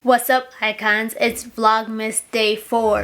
What's up, icons? It's Vlogmas Day 4.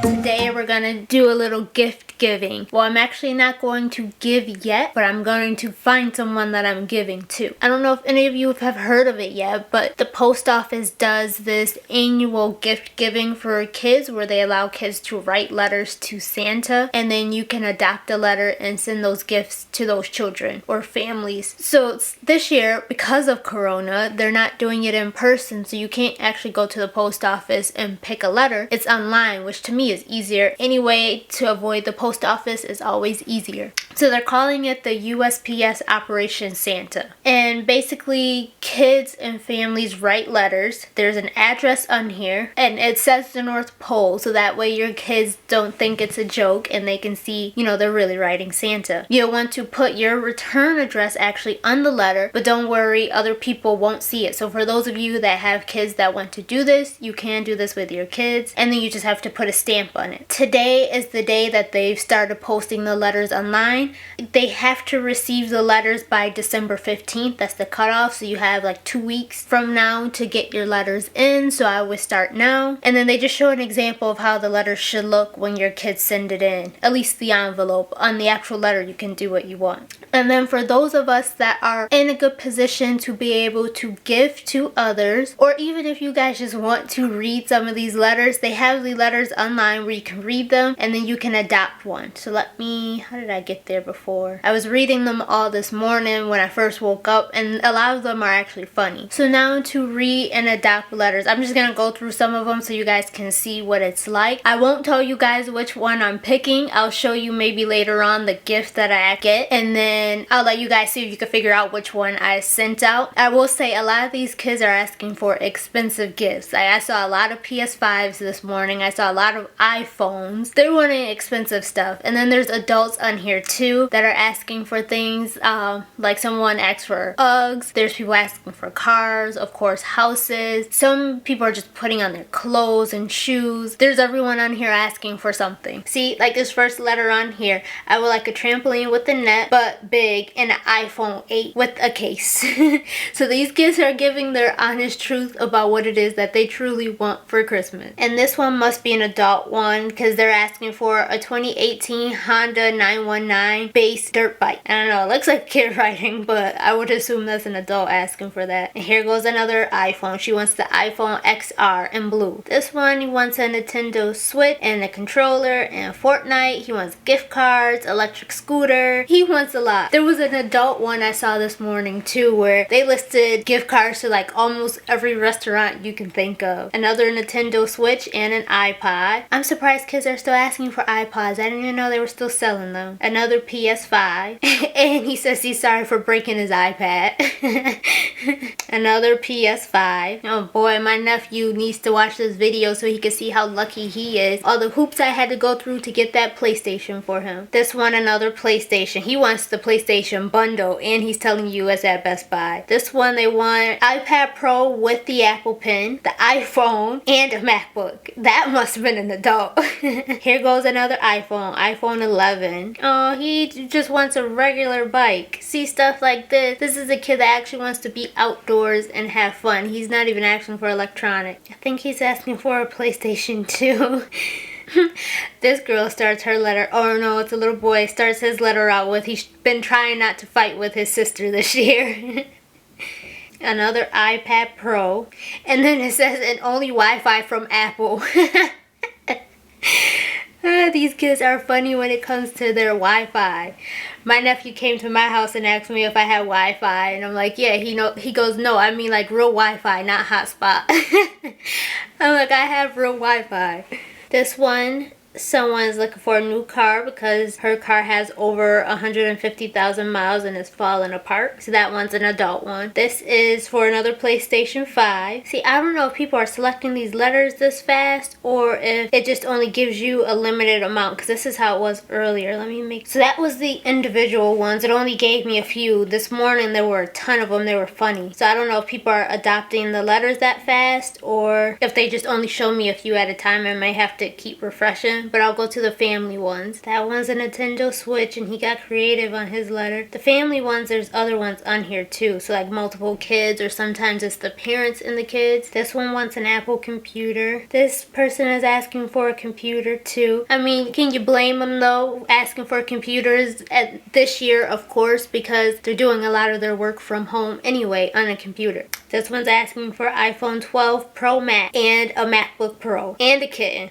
Today we're gonna do a little gift giving. Well, I'm actually not going to give yet, but I'm going to find someone that I'm giving to. I don't know if any of you have heard of it yet, but the post office does this annual gift giving for kids where they allow kids to write letters to Santa, and then you can adopt a letter and send those gifts to those children or families. So this year, because of Corona, they're not doing it in person, so you can't actually go to the post office and pick a letter. It's online, which to me is easier. Any way to avoid the post office is always easier. So they're calling it the USPS Operation Santa. And basically, kids and families write letters. There's an address on here, and it says the North Pole, so that way your kids don't think it's a joke and they can see, they're really writing Santa. You'll want to put your return address actually on the letter, but don't worry, other people won't see it. So for those of you that have kids that want to do this, you can do this with your kids, and then you just have to put a stamp on it. Today is the day that they've started posting the letters online. They have to receive the letters by December 15th. That's the cutoff, so you have like 2 weeks from now to get your letters in, so I would start now. And then they just show an example of how the letters should look when your kids send it in, at least the envelope. On the actual letter, you can do what you want. And then for those of us that are in a good position to be able to give to others, or even if you guys just want to read some of these letters, they have the letters online where you can read them and then you can adopt one. So how did I get there before? I was reading them all this morning when I first woke up, and a lot of them are actually funny. So now to read and adopt letters, I'm just gonna go through some of them so you guys can see what it's like. I won't tell you guys which one I'm picking. I'll show you maybe later on the gift that I get, and then I'll let you guys see if you can figure out which one I sent out. I will say a lot of these kids are asking for expensive gifts. I saw a lot of PS5s this morning. I saw a lot of iPhones. They're wanting expensive stuff. And then there's adults on here too that are asking for things, like someone asked for Uggs. There's people asking for cars, of course houses. Some people are just putting on their clothes and shoes. There's everyone on here asking for something. See, like this first letter on here, I would like a trampoline with a net, but big, and an iPhone 8 with a case. So these kids are giving their honest truth about what it is that they truly want for Christmas. And this one must be an adult one because they're asking for a 2018 Honda 919 base dirt bike. I don't know, it looks like kid writing, but I would assume that's an adult asking for that. And here goes another iPhone. She wants the iPhone XR in blue. This one, he wants a Nintendo Switch and a controller and Fortnite. He wants gift cards, electric scooter. He wants a lot. There was an adult one I saw this morning too where they listed gift cards to like almost every restaurant you can think of. Another Nintendo Switch and an iPod. I'm surprised kids are still asking for iPods. I didn't even know they were still selling them. Another PS5. And he says he's sorry for breaking his iPad. Another PS5. Oh boy, my nephew needs to watch this video so he can see how lucky he is. All the hoops I had to go through to get that PlayStation for him. This one, another PlayStation. He wants the PlayStation bundle, and he's telling you it's at Best Buy. This one, they want iPad Pro with the Apple Pen, the iPhone, and a MacBook. That must have been an adult. Here goes another iPhone, iPhone 11. Oh, he just wants a regular bike. See, stuff like this. This is a kid that actually wants to be outdoors and have fun. He's not even asking for electronic. I think he's asking for a PlayStation 2. This girl starts her letter, oh no, it's a little boy, starts his letter out with, he's been trying not to fight with his sister this year. Another iPad Pro. And then it says, and only Wi-Fi from Apple. These kids are funny when it comes to their Wi-Fi. My nephew came to my house and asked me if I had Wi-Fi, and I'm like, yeah, he goes, no, I mean like real Wi-Fi, not hotspot. I'm like, I have real Wi-Fi. This one, someone's looking for a new car because her car has over 150,000 miles and is falling apart. So that one's an adult one. This is for another PlayStation 5. See, I don't know if people are selecting these letters this fast or if it just only gives you a limited amount, because this is how it was earlier. So that was the individual ones. It only gave me a few. This morning there were a ton of them. They were funny. So I don't know if people are adopting the letters that fast or if they just only show me a few at a time. I may have to keep refreshing. one, but I'll go to the family ones. That one's a Nintendo Switch, and he got creative on his letter. The family ones, there's other ones on here too, so like multiple kids, or sometimes it's the parents and the kids. This one wants an Apple computer. This person is asking for a computer too. I mean, can you blame them though, asking for computers at this year, of course, because they're doing a lot of their work from home anyway on a computer. This one's asking for iPhone 12 Pro Max and a MacBook Pro and a kitten.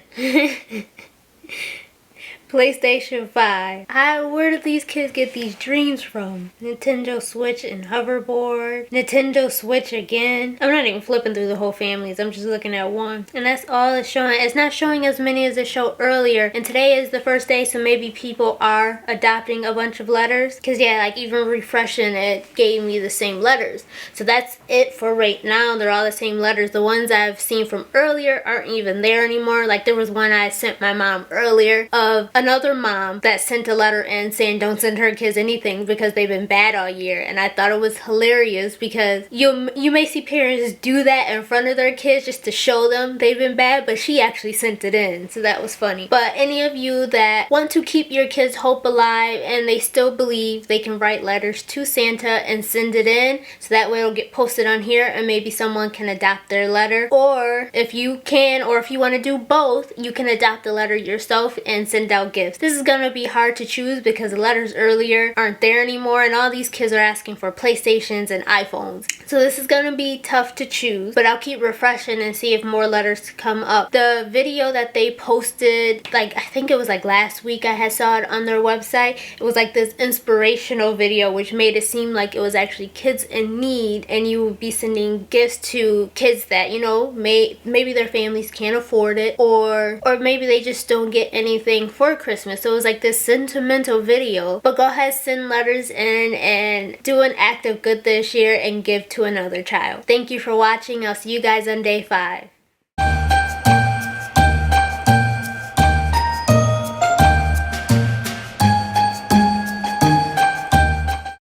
PlayStation 5. Where do these kids get these dreams from? Nintendo Switch and hoverboard. Nintendo Switch again. I'm not even flipping through the whole families. I'm just looking at one. And that's all it's showing. It's not showing as many as it showed earlier. And today is the first day, so maybe people are adopting a bunch of letters. Because yeah, like even refreshing it gave me the same letters. So that's it for right now. They're all the same letters. The ones I've seen from earlier aren't even there anymore. Like there was one I sent my mom earlier of another mom that sent a letter in saying don't send her kids anything because they've been bad all year, and I thought it was hilarious because you may see parents do that in front of their kids just to show them they've been bad, but she actually sent it in, so that was funny. But any of you that want to keep your kids' hope alive and they still believe, they can write letters to Santa and send it in, so that way it'll get posted on here and maybe someone can adopt their letter. Or if you can, or if you want to do both, you can adopt the letter yourself and send out gifts. This is gonna be hard to choose because the letters earlier aren't there anymore, and all these kids are asking for PlayStations and iPhones. So this is gonna be tough to choose, but I'll keep refreshing and see if more letters come up. The video that they posted, like I think it was like last week, I had saw it on their website. It was like this inspirational video which made it seem like it was actually kids in need, and you would be sending gifts to kids that, you know, maybe their families can't afford it, or maybe they just don't get anything for Christmas. So it was like this sentimental video. But go ahead, send letters in and do an act of good this year and give to another child. Thank you for watching. I'll see you guys on day 5.